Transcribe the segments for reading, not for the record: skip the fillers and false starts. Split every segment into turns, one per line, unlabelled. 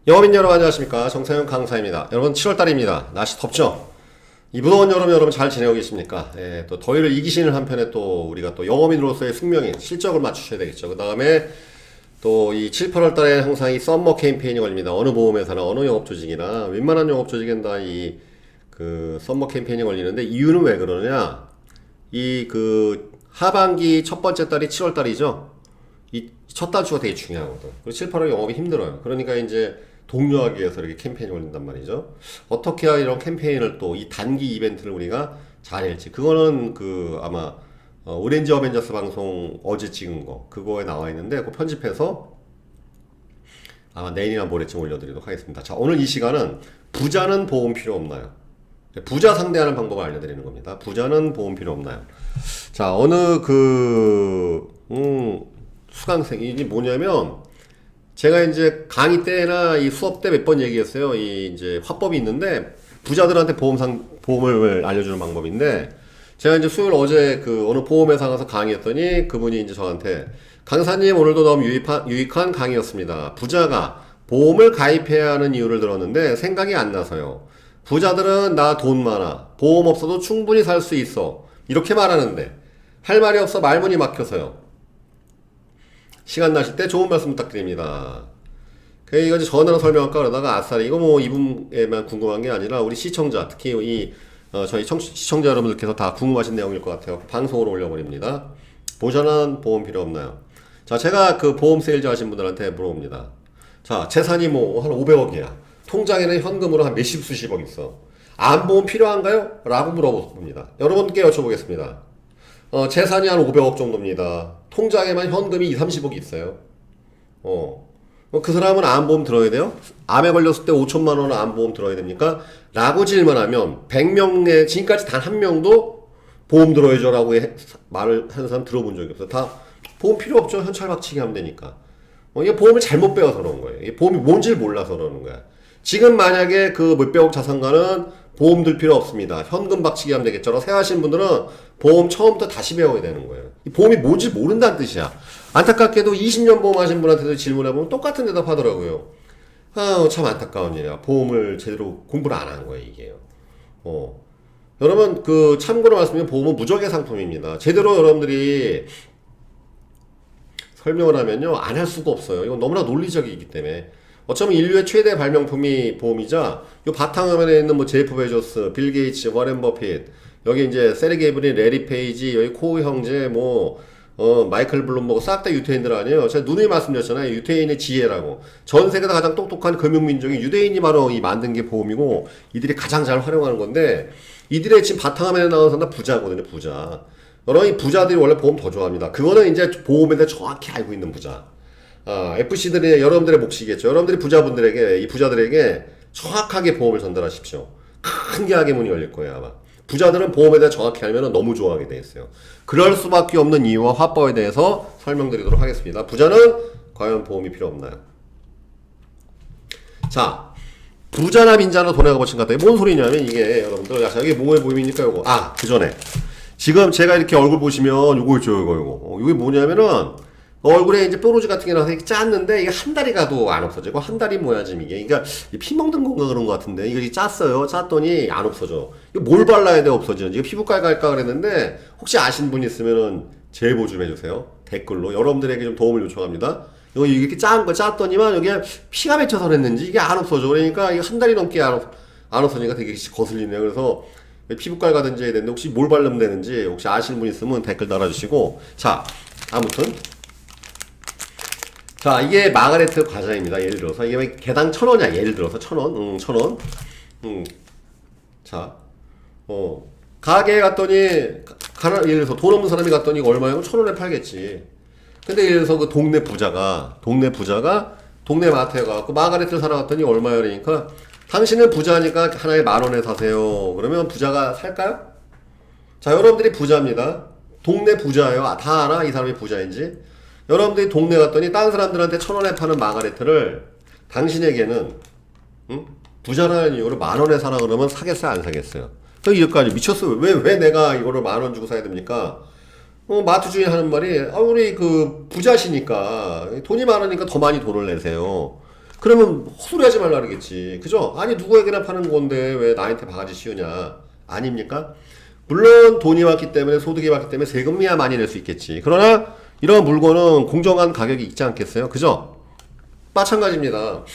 영업인 여러분 안녕하십니까, 정상현 강사입니다. 여러분 7월달입니다. 날씨 덥죠? 이 무더운 여름 여러분 잘 지내고 계십니까? 예, 또 더위를 이기시는 한편에 또 우리가 또 영업인으로서의 숙명인 실적을 맞추셔야 되겠죠. 그 다음에 또 이 7, 8월달에 항상 이 썸머 캠페인이 걸립니다. 어느 보험회사나 어느 영업조직이나 웬만한 영업조직엔 다 이 그 썸머 캠페인이 걸리는데, 이유는 왜 그러냐? 이 그 하반기 첫 번째 달이 7월달이죠. 이 첫 달 주가 되게 중요하거든. 그리고 7, 8월 영업이 힘들어요. 그러니까 이제 독려하기 위해서 이렇게 캠페인이 걸린단 말이죠. 어떻게 해야 이런 캠페인을 또 이 단기 이벤트를 우리가 잘할지, 그거는 그 아마 오렌지 어벤져스 방송 어제 찍은 거 그거에 나와 있는데, 그거 편집해서 아마 내일이나 모레쯤 올려드리도록 하겠습니다. 자, 오늘 이 시간은 부자는 보험 필요 없나요? 부자 상대하는 방법을 알려드리는 겁니다. 부자는 보험 필요 없나요? 자, 어느 수강생이 뭐냐면, 제가 이제 강의 때나 이 수업 때 몇 번 얘기했어요. 이 이제 화법이 있는데, 부자들한테 보험을 알려주는 방법인데, 제가 이제 수요일 어제 그 어느 보험회사 가서 강의했더니 그분이 이제 저한테, 강사님 오늘도 너무 유익한 강의였습니다. 부자가 보험을 가입해야 하는 이유를 들었는데 생각이 안 나서요. 부자들은 나 돈 많아, 보험 없어도 충분히 살 수 있어, 이렇게 말하는데 할 말이 없어 말문이 막혀서요. 시간 나실 때 좋은 말씀 부탁드립니다. 이거 이제 전화로 설명할까 그러다가 아싸리 이거 뭐 이분에만 궁금한 게 아니라 우리 시청자, 특히 저희 시청자 여러분들께서 다 궁금하신 내용일 것 같아요. 방송으로 올려버립니다. 보전한 보험 필요 없나요? 자, 제가 그 보험 세일즈 하신 분들한테 물어봅니다. 자, 재산이 뭐 한 500억이야. 통장에는 현금으로 한 몇십 수십억 있어. 안보험 필요한가요? 라고 물어봅니다. 여러분께 여쭤보겠습니다. 재산이 한 500억 정도입니다. 통장에만 현금이 2, 30억이 있어요. 그 사람은 암보험 들어야 돼요? 암에 걸렸을 때 5천만 원 암보험 들어야 됩니까? 라고 질문하면 100명에 지금까지 단 한 명도 보험 들어야죠 라고 말을 하는 사람 들어본 적이 없어요. 다 보험 필요 없죠. 현찰박치기 하면 되니까. 이게 보험을 잘못 배워서 그런 거예요. 이게 보험이 뭔지를 몰라서 그러는 거야. 지금 만약에 그 몇백억 자산가는 보험 들 필요 없습니다, 현금 박치기 하면 되겠죠. 세하신 분들은 보험 처음부터 다시 배워야 되는 거예요. 이 보험이 뭔지 모른다는 뜻이야. 안타깝게도 20년 보험 하신 분한테도 질문해보면 똑같은 대답 하더라고요. 참 안타까운 일이야. 보험을 제대로 공부를 안 한 거예요, 이게요. 여러분, 그 참고로 말씀드리면 보험은 무적의 상품입니다. 제대로 여러분들이 설명을 하면요, 안 할 수가 없어요. 이건 너무나 논리적이기 때문에. 어쩌면 인류의 최대 발명품이 보험이자, 요 바탕화면에 있는 뭐 제프 베조스, 빌 게이츠, 워렌 버핏, 여기 이제 세르게이 브린, 레리 페이지, 여기 코우 형제, 마이클 블룸버그 싹 다 유태인들 아니에요. 제가 누누이 말씀드렸잖아요. 유태인의 지혜라고. 전 세계에서 가장 똑똑한 금융민족이 유대인이 바로 이 만든 게 보험이고, 이들이 가장 잘 활용하는 건데, 이들의 지금 바탕화면에 나오는 사람 다 부자거든요, 부자. 여러분, 이 부자들이 원래 보험 더 좋아합니다. 그거는 이제 보험에 대해 정확히 알고 있는 부자. FC들이 여러분들의 몫이겠죠. 여러분들이 부자분들에게, 이 부자들에게 정확하게 보험을 전달하십시오. 큰 계약의 문이 열릴 거예요, 아마. 부자들은 보험에 대해 정확히 알면 너무 좋아하게 돼 있어요. 그럴 수밖에 없는 이유와 화법에 대해서 설명드리도록 하겠습니다. 부자는 과연 보험이 필요 없나요? 자, 부자나 빈자나 돈에 값어치 같다. 뭔 소리냐면, 이게 여러분들, 이게 뭐의 보험입니까, 요거? 그 전에. 지금 제가 이렇게 얼굴 보시면 요거 있죠, 요거. 이게 뭐냐면은, 얼굴에 이제 뾰루지 같은 게 나서 이렇게 짰는데, 이게 한 달이 가도 안 없어지고, 한 달이 뭐야, 지금 이게. 그러니까, 피 먹는 건가 그런 것 같은데, 이거 짰어요. 짰더니 안 없어져. 이거 뭘 발라야 돼, 없어지는지. 이거 피부과에 갈까 그랬는데, 혹시 아시는 분 있으면은 제보 좀 해주세요. 댓글로. 여러분들에게 좀 도움을 요청합니다. 이거 이렇게 짠 거 짰더니만, 여기에 피가 맺혀서 그랬는지, 이게 안 없어져. 그러니까, 이게 한 달이 넘게 안 없어지니까 되게 거슬리네요. 그래서, 피부과에 가든지 해야 되는데, 혹시 뭘 바르면 되는지, 혹시 아시는 분 있으면 댓글 달아주시고. 자, 아무튼. 자, 이게 마가레트 과자입니다. 예를 들어서 이게 개당 1,000원이야. 예를 들어서 1,000원. 1,000원. 자, 가게에 갔더니 예를 들어서 돈 없는 사람이 갔더니 이거 얼마예요? 1,000원에 팔겠지. 근데 예를 들어서 그 동네 부자가 동네 마트에 가고 마가레트를 사러 갔더니 얼마예요? 그러니까 당신은 부자니까 하나에 10,000원에 사세요. 그러면 부자가 살까요? 자, 여러분들이 부자입니다. 동네 부자예요. 다 알아? 이 사람이 부자인지. 여러분들이 동네 갔더니 다른 사람들한테 1,000원에 파는 마가레트를 당신에게는 부자라는 이유로 10,000원에 사라 그러면 사겠어요, 안 사겠어요? 여기까지 미쳤어요. 왜 내가 이거를 10,000원 주고 사야 됩니까? 마트 주인 하는 말이, 우리 그 부자시니까 돈이 많으니까 더 많이 돈을 내세요. 그러면 헛소리 하지 말라 그러겠지. 그죠? 아니, 누구에게나 파는 건데 왜 나한테 바가지 씌우냐. 아닙니까? 물론 돈이 많기 때문에, 소득이 많기 때문에 세금이야 많이 낼 수 있겠지. 그러나 이런 물건은 공정한 가격이 있지 않겠어요? 그죠? 마찬가지입니다.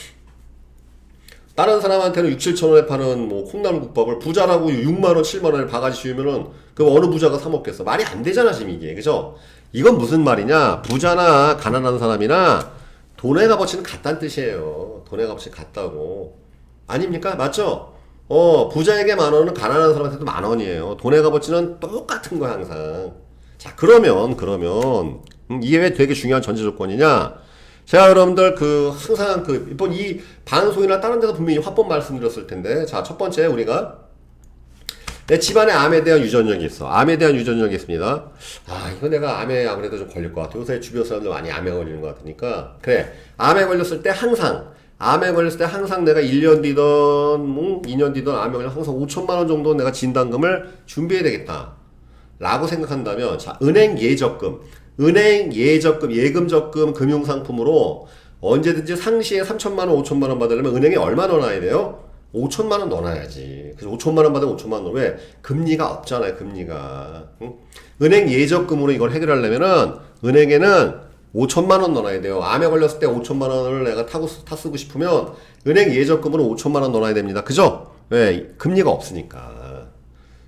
다른 사람한테는 6, 7천 원에 파는 뭐 콩나물국밥을 부자라고 6만 원, 7만 원에 바가지 씌우면은 그 어느 부자가 사 먹겠어? 말이 안 되잖아, 지금 이게. 그죠? 이건 무슨 말이냐? 부자나 가난한 사람이나 돈의 값어치는 같다는 뜻이에요. 돈의 값어치 같다고. 아닙니까? 맞죠? 부자에게 만 원은 가난한 사람한테도 만 원이에요. 돈의 값어치는 똑같은 거야, 항상. 자, 그러면, 이게 왜 되게 중요한 전제 조건이냐? 제가 여러분들 항상 이번 이 방송이나 다른 데서 분명히 화법 말씀드렸을 텐데, 자, 첫 번째, 우리가 내 집안에 암에 대한 유전력이 있어. 암에 대한 유전력이 있습니다. 아, 이거 내가 암에 아무래도 좀 걸릴 것 같아. 요새 주변 사람들 많이 암에 걸리는 것 같으니까. 그래. 암에 걸렸을 때 항상 내가 1년 뒤든 2년 뒤든 암에 걸려 항상 5천만 원 정도 내가 진단금을 준비해야 되겠다. 라고 생각한다면, 자, 은행 예적금, 예금 적금 금융상품으로 언제든지 상시에 3천만 원, 5천만 원 받으려면 은행에 얼마 넣어놔야 돼요? 5천만 원 넣어놔야지. 그래서 5천만 원 받으면 5천만 원. 왜? 금리가 없잖아요, 금리가. 응? 은행 예적금으로 이걸 해결하려면은 은행에는 5천만 원 넣어놔야 돼요. 암에 걸렸을 때 5천만 원을 내가 타 쓰고 싶으면 은행 예적금으로 5천만 원 넣어놔야 됩니다. 그죠? 왜? 금리가 없으니까.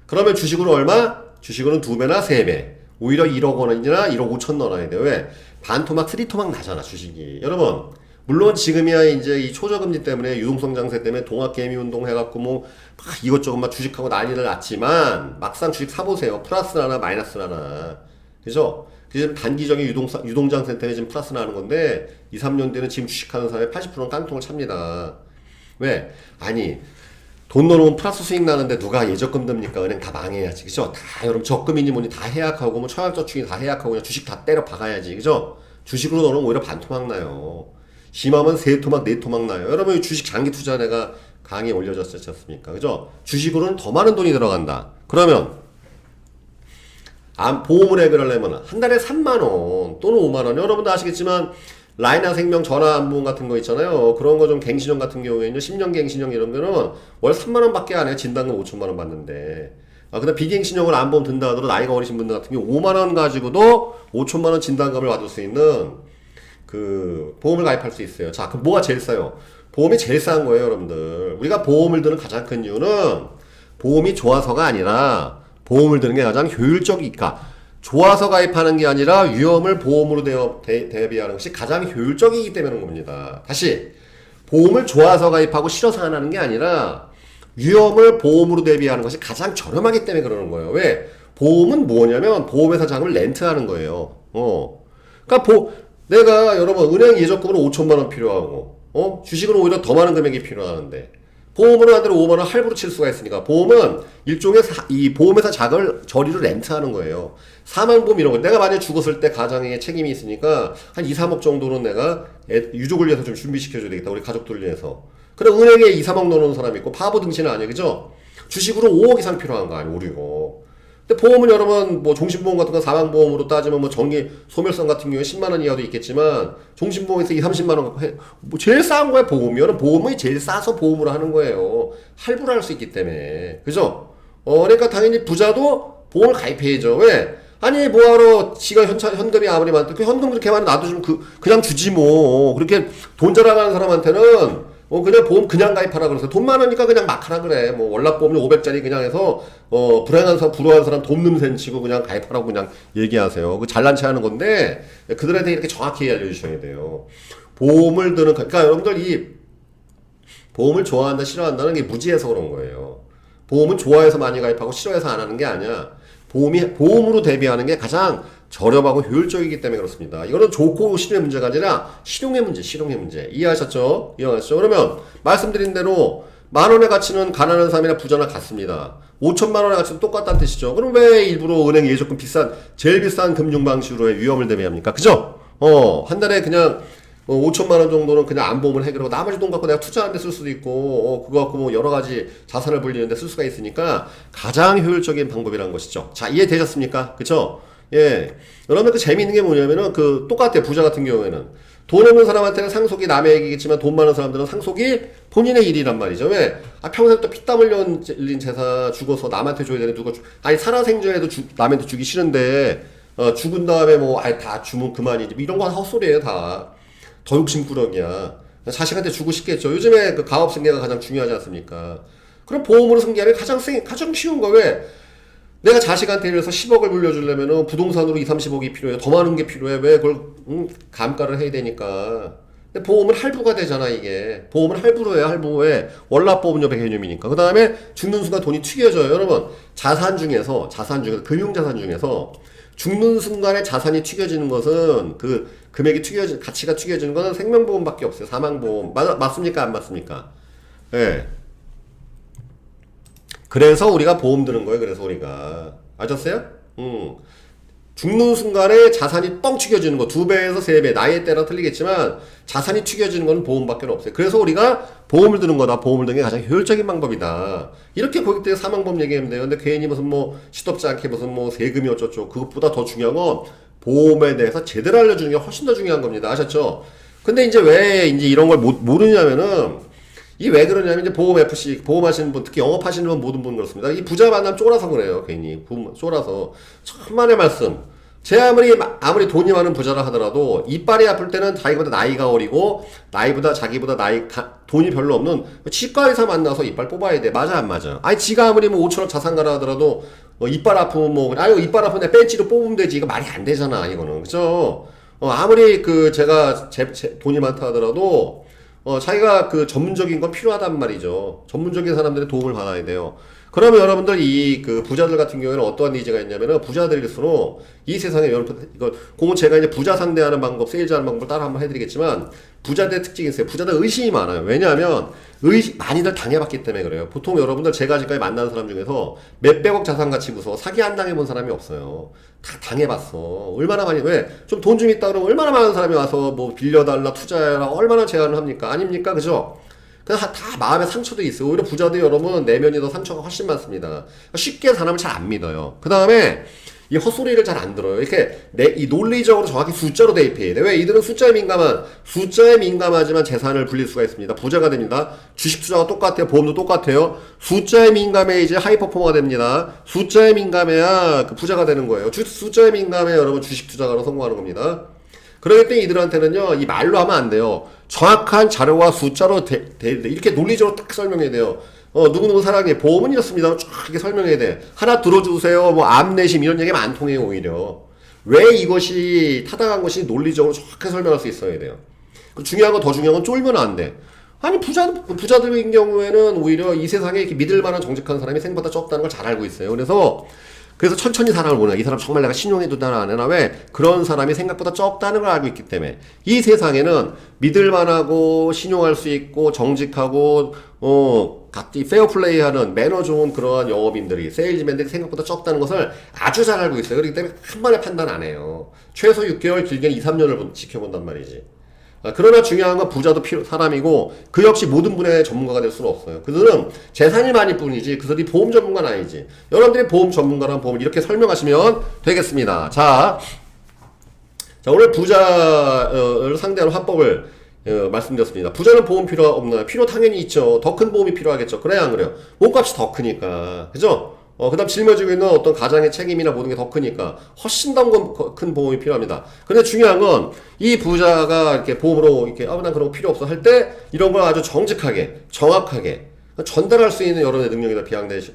그러면 주식으로 얼마? 주식으로는 2배나 3배. 오히려 1억 원이나 1억 5천 넣어놔야 돼요. 왜? 반토막, 쓰리토막 나잖아, 주식이. 여러분, 물론 지금이야 이제 이 초저금리 때문에 유동성 장세 때문에 동학개미 운동 해갖고 뭐 막 이것저것 막 주식하고 난리를 났지만 막상 주식 사보세요. 플러스 나나 마이너스 나나. 그죠? 지금 단기적인 유동장세 때문에 지금 플러스 나는 건데 2, 3년 뒤는 지금 주식하는 사람의 80%는 깡통을 찹니다. 왜? 아니, 돈 넣어놓으면 플러스 수익 나는데 누가 예적금 듭니까? 은행 다 망해야지. 그죠? 다 여러분 적금이니 뭐니 다 해약하고 뭐 청약저축이 다 해약하고 그냥 주식 다 때려 박아야지. 그죠? 주식으로 넣으면 오히려 반토막 나요. 심하면 3토막, 4토막 나요. 여러분 주식 장기 투자 내가 강의에 올려줬지 않습니까? 그죠? 주식으로는 더 많은 돈이 들어간다. 그러면 보험을 해결하려면 한 달에 3만원 또는 5만원. 여러분도 아시겠지만 라이나 생명 전화암보험 같은 거 있잖아요. 그런 거 좀 갱신형 같은 경우에는 10년 갱신형 이런 거는 월 3만원 밖에 안 해요. 진단금 5천만원 받는데. 근데 비갱신형을 암보험 든다 하더라도 나이가 어리신 분들 같은 경우 5만원 가지고도 5천만원 진단금을 받을 수 있는 보험을 가입할 수 있어요. 자, 그럼 뭐가 제일 싸요? 보험이 제일 싼 거예요, 여러분들. 우리가 보험을 드는 가장 큰 이유는 보험이 좋아서가 아니라 보험을 드는 게 가장 효율적이니까. 좋아서 가입하는 게 아니라 위험을 보험으로 대비하는 것이 가장 효율적이기 때문에 그런 겁니다. 다시, 보험을 좋아서 가입하고 싫어서 안 하는 게 아니라 위험을 보험으로 대비하는 것이 가장 저렴하기 때문에 그러는 거예요. 왜? 보험은 뭐냐면 보험회사 자금을 렌트하는 거예요. 그러니까 내가 여러분 은행 예적금으로 5천만 원 필요하고 주식으로 오히려 더 많은 금액이 필요하는데 보험으로 한 달에 5만 원 할부로 칠 수가 있으니까 보험은 일종의 이 보험회사 자금을 저리로 렌트하는 거예요. 사망보험 이런 거 내가 만약에 죽었을 때 가장에 책임이 있으니까 한 2, 3억 정도는 내가 유족을 위해서 좀 준비시켜줘야 되겠다. 우리 가족들을 위해서. 그럼 은행에 2, 3억 넣어놓은 사람이 있고 바보 등신은 아니에요. 그죠? 주식으로 5억 이상 필요한 거 아니에요. 5, 6억. 근데 보험은 여러분 뭐 종신보험 같은 거 사망보험으로 따지면 뭐 정기 소멸성 같은 경우에 10만 원 이하도 있겠지만 종신보험에서 2, 30만 원 갖고 뭐 제일 싸운 거야 보험이. 여러분 보험이 제일 싸서 보험으로 하는 거예요. 할부를 할 수 있기 때문에. 그죠? 그러니까 당연히 부자도 보험을 가입해야죠. 왜? 아니 뭐하러 지가 현금이 아무리 많다 그 현금 그렇게 많이 나도 좀 그냥 주지 뭐. 그렇게 돈 자랑하는 사람한테는 그냥 보험 그냥 가입하라 그러세요. 돈 많으니까 그냥 막 하라 그래. 뭐 월납보험 500짜리 그냥 해서 불행한 사람 돕는 셈 치고 그냥 가입하라고 그냥 얘기하세요. 잘난 체 하는 건데 그들한테 이렇게 정확히 알려주셔야 돼요. 보험을 드는 그러니까 여러분들 이 보험을 좋아한다 싫어한다는 게 무지해서 그런 거예요. 보험은 좋아해서 많이 가입하고 싫어해서 안 하는 게 아니야. 보험으로 대비하는 게 가장 저렴하고 효율적이기 때문에 그렇습니다. 이거는 좋고 싫음의 문제가 아니라 실용의 문제. 이해하셨죠? 그러면 말씀드린 대로 만 원의 가치는 가난한 사람이나 부자나 같습니다. 5천만 원의 가치도 똑같다는 뜻이죠. 그럼 왜 일부러 은행 예적금 제일 비싼 금융 방식으로 위험을 대비합니까? 그죠? 한 달에 그냥 5천만 원 정도는 그냥 안보험을 해결하고 나머지 돈 갖고 내가 투자하는 데 쓸 수도 있고 그거 갖고 뭐 여러 가지 자산을 불리는 데 쓸 수가 있으니까 가장 효율적인 방법이라는 것이죠. 자, 이해되셨습니까? 그쵸? 예. 여러분 재미있는 게 뭐냐면은 똑같아요. 부자 같은 경우에는 돈 없는 사람한테는 상속이 남의 얘기겠지만 돈 많은 사람들은 상속이 본인의 일이란 말이죠. 왜? 평생 또 피땀 흘린 재산 죽어서 남한테 줘야 되는 아니 살아생전에도 남한테 주기 싫은데 죽은 다음에 다 주면 그만이지. 이런 건 헛소리예요 다. 더 욕심꾸러기야. 자식한테 주고 싶겠죠. 요즘에 그 가업 승계가 가장 중요하지 않습니까? 그럼 보험으로 승계하는 게 가장 쉬운 거. 왜? 내가 자식한테 이래서 10억을 물려주려면은 부동산으로 2, 30억이 필요해. 더 많은 게 필요해. 왜? 그걸 감가를 해야 되니까. 근데 보험은 할부가 되잖아 이게. 보험을 할부로 해야 할부에 월납보험료 개념이니까. 그 다음에 죽는 순간 돈이 튀겨져요. 여러분 자산 중에서 금융자산 중에서 죽는 순간에 자산이 튀겨지는 것은 그 금액이 가치가 튀겨지는 것은 생명보험밖에 없어요. 사망보험. 맞습니까? 안 맞습니까? 예. 네. 그래서 우리가 보험 드는 거예요. 그래서 우리가. 아셨어요? 죽는 순간에 자산이 뻥 튀겨지는 거. 2배에서 3배. 나이에 따라 틀리겠지만 자산이 튀겨지는 건 보험밖에 없어요. 그래서 우리가 보험을 드는 거다. 보험을 드는 게 가장 효율적인 방법이다. 이렇게 고객들이 사망보험 얘기하면 돼요. 근데 괜히 무슨 시덥지 않게 무슨 세금이 어쩌고 그것보다 더 중요한 건 보험에 대해서 제대로 알려주는 게 훨씬 더 중요한 겁니다. 아셨죠? 근데 이제 왜 이제 이런 걸 모르냐면은 이게 왜 그러냐면 이제 보험 FC 보험하시는 분 특히 영업하시는 분 모든 분 그렇습니다. 이 부자 만나면 쫄아서 그래요. 괜히 쫄아서 천만의 말씀. 제 아무리 돈이 많은 부자라 하더라도 이빨이 아플 때는 자기보다 나이가 어리고 자기보다 돈이 별로 없는 치과 의사 만나서 이빨 뽑아야 돼. 맞아 안 맞아? 아니 지가 아무리 5천억 자산가라 하더라도 이빨 아프면 이빨 아픈데 벤치로 뽑으면 되지. 이거 말이 안 되잖아 이거는. 그죠? 아무리 제가 돈이 많다 하더라도 자기가 그 전문적인 건 필요하단 말이죠. 전문적인 사람들의 도움을 받아야 돼요. 그러면 여러분들 그 부자들 같은 경우에는 어떠한 니즈가 있냐면은 부자들일수록 이 세상에 그건 제가 이제 부자 상대하는 방법, 세일즈하는 방법을 따라 한번 해드리겠지만 부자들의 특징이 있어요. 부자들 의심이 많아요. 왜냐하면 많이들 당해봤기 때문에 그래요. 보통 여러분들 제가 지금까지 만나는 사람 중에서 몇백억 자산 가치고서 사기 안 당해본 사람이 없어요. 다 당해봤어. 얼마나 많이, 왜? 좀 돈 좀 있다 그러면 얼마나 많은 사람이 와서 빌려달라, 투자해라, 얼마나 제안을 합니까? 아닙니까? 그죠? 그래서 다 마음에 상처도 있어요. 오히려 부자들 여러분 내면이 더 상처가 훨씬 많습니다. 쉽게 사람을 잘 안 믿어요. 그 다음에 이 헛소리를 잘 안 들어요. 이렇게 이 논리적으로 정확히 숫자로 대입해야 돼. 왜? 이들은 숫자에 민감하지만 재산을 불릴 수가 있습니다. 부자가 됩니다. 주식 투자가 똑같아요. 보험도 똑같아요. 숫자에 민감해 이제 하이퍼포머가 됩니다. 숫자에 민감해야 부자가 되는 거예요. 숫자에 민감해 여러분 주식 투자가로 성공하는 겁니다. 그러기 때문에 이들한테는요, 이 말로 하면 안 돼요. 정확한 자료와 숫자로 이렇게 논리적으로 딱 설명해야 돼요. 누구누구 사랑해. 보험은 이렇습니다. 쫙 이렇게 설명해야 돼. 하나 들어주세요. 암내심 이런 얘기면 안 통해요, 오히려. 왜 이것이 타당한 것이 논리적으로 정확하게 설명할 수 있어야 돼요. 더 중요한 건 쫄면 안 돼. 아니, 부자들인 경우에는 오히려 이 세상에 이렇게 믿을 만한 정직한 사람이 생각보다 적다는 걸 잘 알고 있어요. 그래서 천천히 사람을 보는 거야. 이 사람 정말 내가 신용해도 되나 안 되나. 왜? 그런 사람이 생각보다 적다는 걸 알고 있기 때문에. 이 세상에는 믿을만하고 신용할 수 있고 정직하고 페어플레이하는 매너 좋은 그러한 영업인들이 세일즈맨들이 생각보다 적다는 것을 아주 잘 알고 있어요. 그렇기 때문에 한 번에 판단 안 해요. 최소 6개월 길게는 2, 3년을 지켜본단 말이지. 그러나 중요한 건 부자도 사람이고 그 역시 모든 분야의 전문가가 될 수는 없어요. 그들은 재산이 많을 뿐이지 그들이 보험 전문가는 아니지. 여러분들이 보험 전문가라는 보험을 이렇게 설명하시면 되겠습니다. 자 오늘 부자를 상대하는 화법을 말씀드렸습니다. 부자는 보험 필요 없나요? 필요 당연히 있죠. 더 큰 보험이 필요하겠죠. 그래야 안 그래요? 몸값이 더 크니까. 그죠? 그 다음 짊어지고 있는 어떤 가장의 책임이나 모든 게 더 크니까 훨씬 더 큰 보험이 필요합니다. 근데 중요한 건 이 부자가 이렇게 보험으로 이렇게 난 그런 거 필요 없어 할 때 이런 걸 아주 정직하게 정확하게 전달할 수 있는 여러분의 능력이다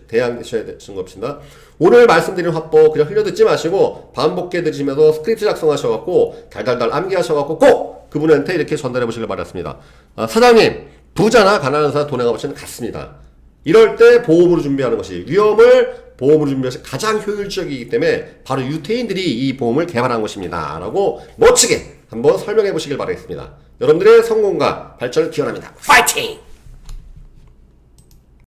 대항되셔야 되는 것입니다. 오늘 말씀드린 화법 그냥 흘려듣지 마시고 반복해 드시면서 스크립트 작성하셔갖고 달달달 암기하셔갖고 꼭 그분한테 이렇게 전달해 보시길 바랐습니다. 사장님 부자나 가난한 사람 돈의 값어치는 같습니다. 이럴 때 보험으로 준비하는 것이 위험을 보험으로 준비하는 것이 가장 효율적이기 때문에 바로 유태인들이 이 보험을 개발한 것입니다. 라고 멋지게 한번 설명해 보시길 바라겠습니다. 여러분들의 성공과 발전을 기원합니다. 파이팅!